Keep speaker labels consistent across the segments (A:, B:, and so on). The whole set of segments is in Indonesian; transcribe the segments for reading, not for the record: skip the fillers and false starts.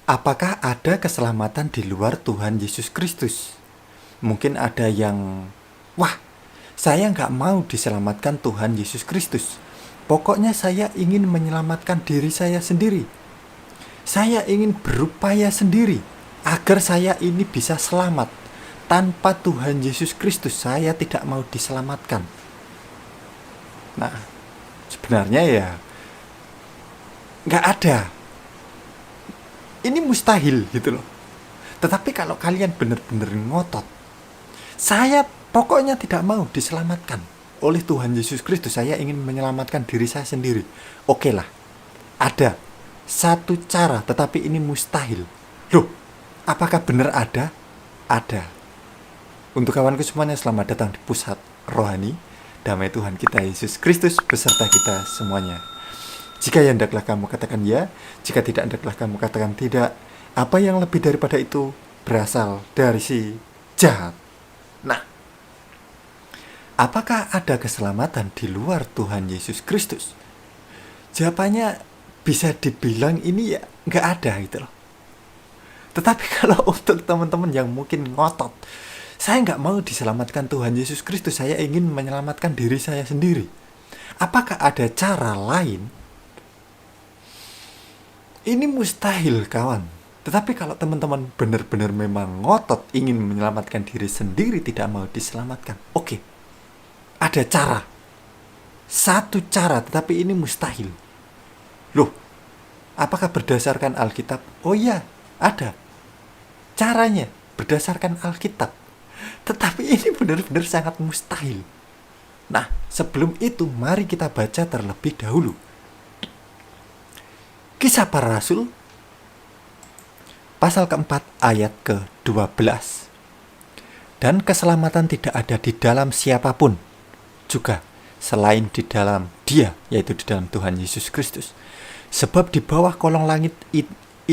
A: Apakah ada keselamatan di luar Tuhan Yesus Kristus? Mungkin ada yang, wah, saya nggak mau diselamatkan Tuhan Yesus Kristus. Pokoknya saya ingin menyelamatkan diri saya sendiri. Saya ingin berupaya sendiri agar saya ini bisa selamat. Tanpa Tuhan Yesus Kristus saya tidak mau diselamatkan. Nah, sebenarnya ya nggak ada. Ini mustahil gitu loh. Tetapi kalau kalian benar-benar ngotot, saya pokoknya tidak mau diselamatkan oleh Tuhan Yesus Kristus. Saya ingin menyelamatkan diri saya sendiri. Oke lah, ada satu cara, tetapi ini mustahil. Loh, apakah benar ada? Ada. Untuk kawanku semuanya, selamat datang di Pusat Rohani. Damai Tuhan kita Yesus Kristus beserta kita semuanya. Jika ya hendaklah kamu katakan ya, jika tidak hendaklah kamu katakan tidak. Apa yang lebih daripada itu berasal dari si jahat. Nah, apakah ada keselamatan di luar Tuhan Yesus Kristus? Jawabannya bisa dibilang ini ya nggak ada gitu loh. Tetapi kalau untuk teman-teman yang mungkin ngotot, saya nggak mau diselamatkan Tuhan Yesus Kristus, saya ingin menyelamatkan diri saya sendiri. Apakah ada cara lain? Ini mustahil, kawan. Tetapi kalau teman-teman benar-benar memang ngotot ingin menyelamatkan diri sendiri, tidak mau diselamatkan, oke. Ada cara. Satu cara, tetapi ini mustahil. Loh, apakah berdasarkan Alkitab? Oh iya, ada. Caranya berdasarkan Alkitab. Tetapi ini benar-benar sangat mustahil. Nah, sebelum itu mari kita baca terlebih dahulu Kisah Para Rasul pasal keempat ayat ke-12. Dan keselamatan tidak ada di dalam siapapun juga selain di dalam Dia, yaitu di dalam Tuhan Yesus Kristus. Sebab di bawah kolong langit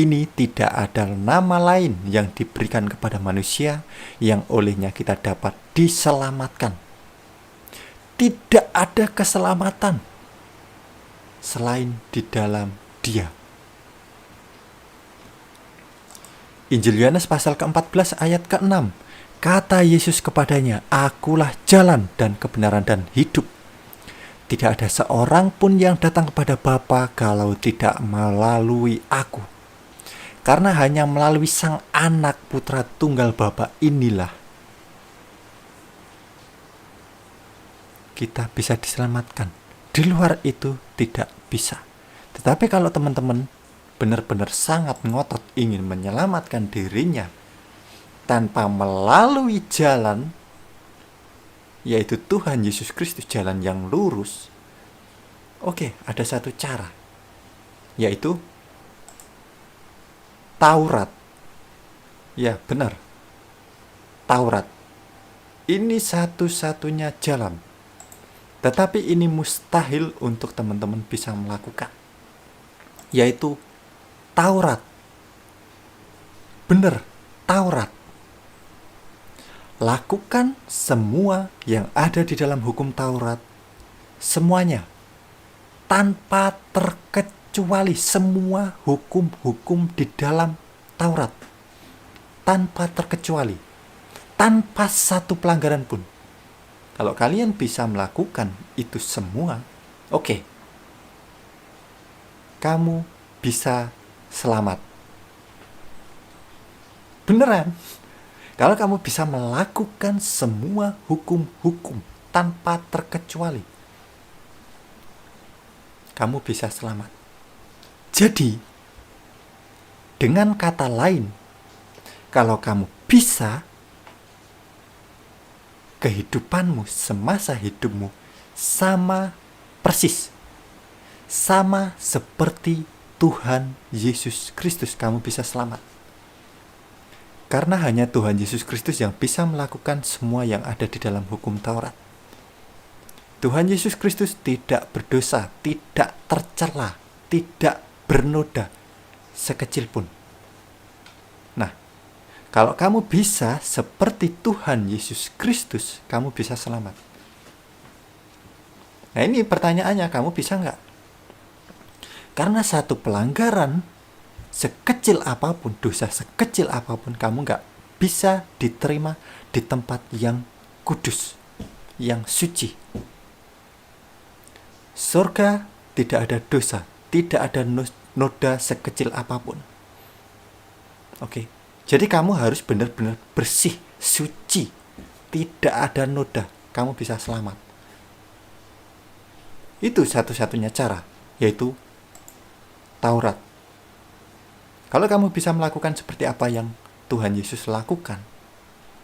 A: ini tidak ada nama lain yang diberikan kepada manusia yang olehnya kita dapat diselamatkan. Tidak ada keselamatan selain di dalam Dia. Injil Yohanes pasal ke-14 ayat ke-6. Kata Yesus kepadanya, Akulah jalan dan kebenaran dan hidup. Tidak ada seorang pun yang datang kepada Bapa kalau tidak melalui Aku. Karena hanya melalui Sang Anak Putra Tunggal Bapa inilah kita bisa diselamatkan. Di luar itu tidak bisa. Tetapi kalau teman-teman benar-benar sangat ngotot ingin menyelamatkan dirinya tanpa melalui jalan, yaitu Tuhan Yesus Kristus, jalan yang lurus, oke, ada satu cara, yaitu Taurat. Ya, benar. Taurat. Ini satu-satunya jalan. Tetapi ini mustahil untuk teman-teman bisa melakukan, yaitu Taurat. Benar, Taurat. Lakukan semua yang ada di dalam hukum Taurat. Semuanya. Tanpa terkecuali, semua hukum-hukum di dalam Taurat. Tanpa terkecuali. Tanpa satu pelanggaran pun. Kalau kalian bisa melakukan itu semua, oke. Kamu bisa selamat. Beneran. Kalau kamu bisa melakukan semua hukum-hukum tanpa terkecuali, kamu bisa selamat. Jadi, dengan kata lain, kalau kamu bisa, kehidupanmu semasa hidupmu sama persis, sama seperti Tuhan Yesus Kristus, kamu bisa selamat. Karena hanya Tuhan Yesus Kristus yang bisa melakukan semua yang ada di dalam hukum Taurat. Tuhan Yesus Kristus tidak berdosa, tidak tercela, tidak bernoda sekecil pun. Nah, kalau kamu bisa seperti Tuhan Yesus Kristus, kamu bisa selamat. Nah, ini pertanyaannya, kamu bisa nggak? Karena satu pelanggaran sekecil apapun, dosa sekecil apapun, kamu nggak bisa diterima di tempat yang kudus, yang suci. Surga tidak ada dosa, tidak ada noda sekecil apapun. Oke, jadi kamu harus benar-benar bersih, suci, tidak ada noda, kamu bisa selamat. Itu satu-satunya cara, yaitu Taurat. Kalau kamu bisa melakukan seperti apa yang Tuhan Yesus lakukan,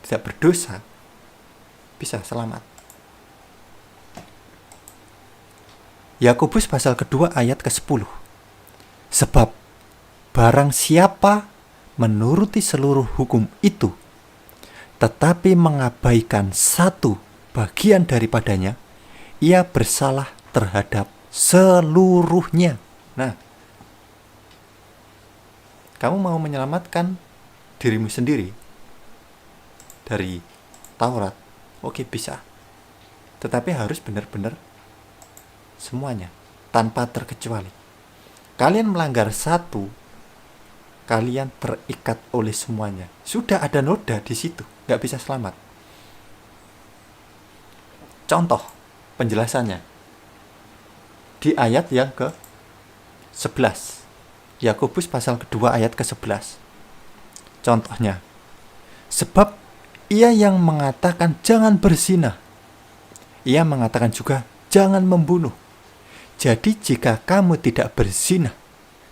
A: tidak berdosa, bisa selamat. Yakobus pasal kedua ayat ke-10. Sebab barang siapa menuruti seluruh hukum itu, tetapi mengabaikan satu bagian daripadanya, ia bersalah terhadap seluruhnya. Nah, kamu mau menyelamatkan dirimu sendiri dari Taurat? Oke, bisa. Tetapi harus benar-benar semuanya, tanpa terkecuali. Kalian melanggar satu, kalian terikat oleh semuanya. Sudah ada noda di situ, nggak bisa selamat. Contoh penjelasannya di ayat yang ke-11. Yakobus pasal kedua ayat ke-11. Contohnya, sebab ia yang mengatakan jangan berzina, ia mengatakan juga jangan membunuh. Jadi jika kamu tidak berzina,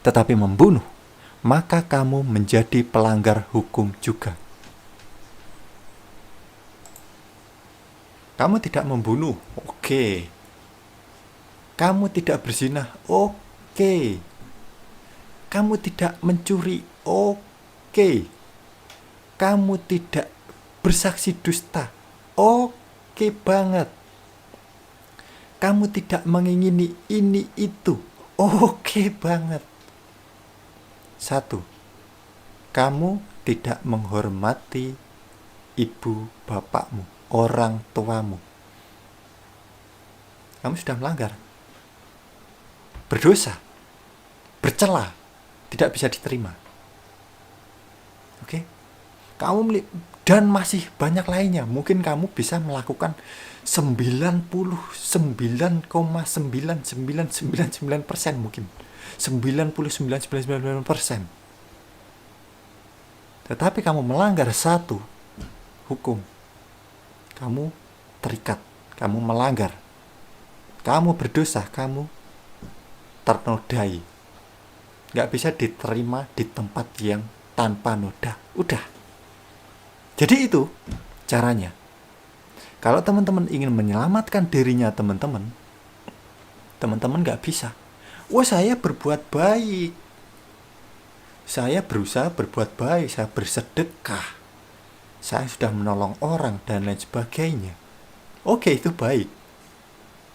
A: tetapi membunuh, maka kamu menjadi pelanggar hukum juga. Kamu tidak membunuh, oke. Kamu tidak berzina, oke. Kamu tidak mencuri, oke. Kamu tidak bersaksi dusta, oke banget. Kamu tidak mengingini ini itu, oke banget. Satu, kamu tidak menghormati ibu bapakmu, orang tuamu. Kamu sudah melanggar. Berdosa, bercela, tidak bisa diterima. Oke? Dan masih banyak lainnya. Mungkin kamu bisa melakukan 99,9999% mungkin. 99,99%. Tetapi kamu melanggar satu hukum, kamu terikat, kamu melanggar, kamu berdosa, kamu ternodai. Gak bisa diterima di tempat yang tanpa noda. Udah. Jadi itu caranya. Kalau teman-teman ingin menyelamatkan dirinya teman-teman gak bisa. Saya berbuat baik, saya berusaha berbuat baik, saya bersedekah, saya sudah menolong orang dan lain sebagainya. Oke, itu baik.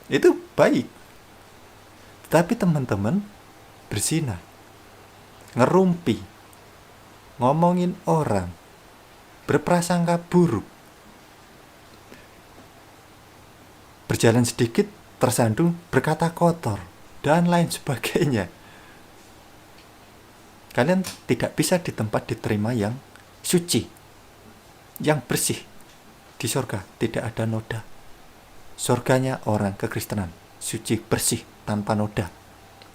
A: Itu baik. Tetapi teman-teman berzina, ngerumpi, ngomongin orang, berprasangka buruk, berjalan sedikit tersandung berkata kotor, dan lain sebagainya. Kalian tidak bisa di tempat diterima yang suci, yang bersih. Di surga tidak ada noda. Surganya orang kekristenan, suci, bersih, tanpa noda.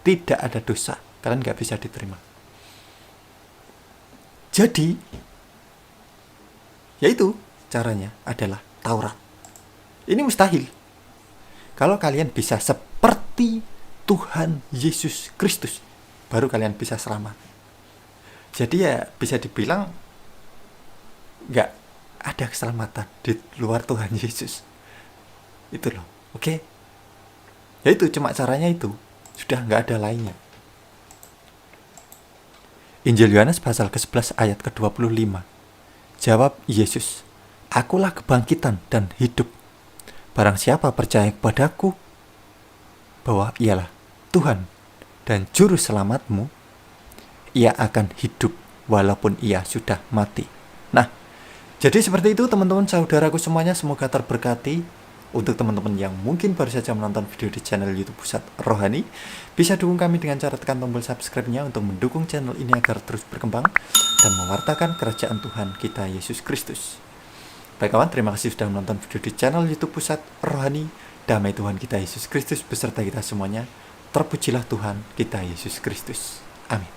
A: Tidak ada dosa. Kalian gak bisa diterima. Jadi, yaitu caranya adalah Taurat. Ini mustahil. Kalau kalian bisa seperti Tuhan Yesus Kristus, baru kalian bisa selamat. Jadi ya bisa dibilang gak ada keselamatan di luar Tuhan Yesus. Itu loh, oke? Ya itu cuma caranya itu, sudah gak ada lainnya. Injil Yohanes pasal ke-11 ayat ke-25. Jawab Yesus, akulah kebangkitan dan hidup. Barang siapa percaya kepadaku, bahwa ialah Tuhan dan Juru Selamatmu, ia akan hidup walaupun ia sudah mati. Nah, jadi seperti itu teman-teman saudaraku semuanya, semoga terberkati Untuk teman-teman yang mungkin baru saja menonton video di channel YouTube Pusat Rohani, bisa dukung kami dengan cara tekan tombol subscribe-nya untuk mendukung channel ini agar terus berkembang dan mewartakan kerajaan Tuhan kita Yesus Kristus. Baik kawan, terima kasih sudah menonton video di channel YouTube Pusat Rohani. Damai Tuhan kita Yesus Kristus beserta kita semuanya. Terpujilah Tuhan kita Yesus Kristus. Amin.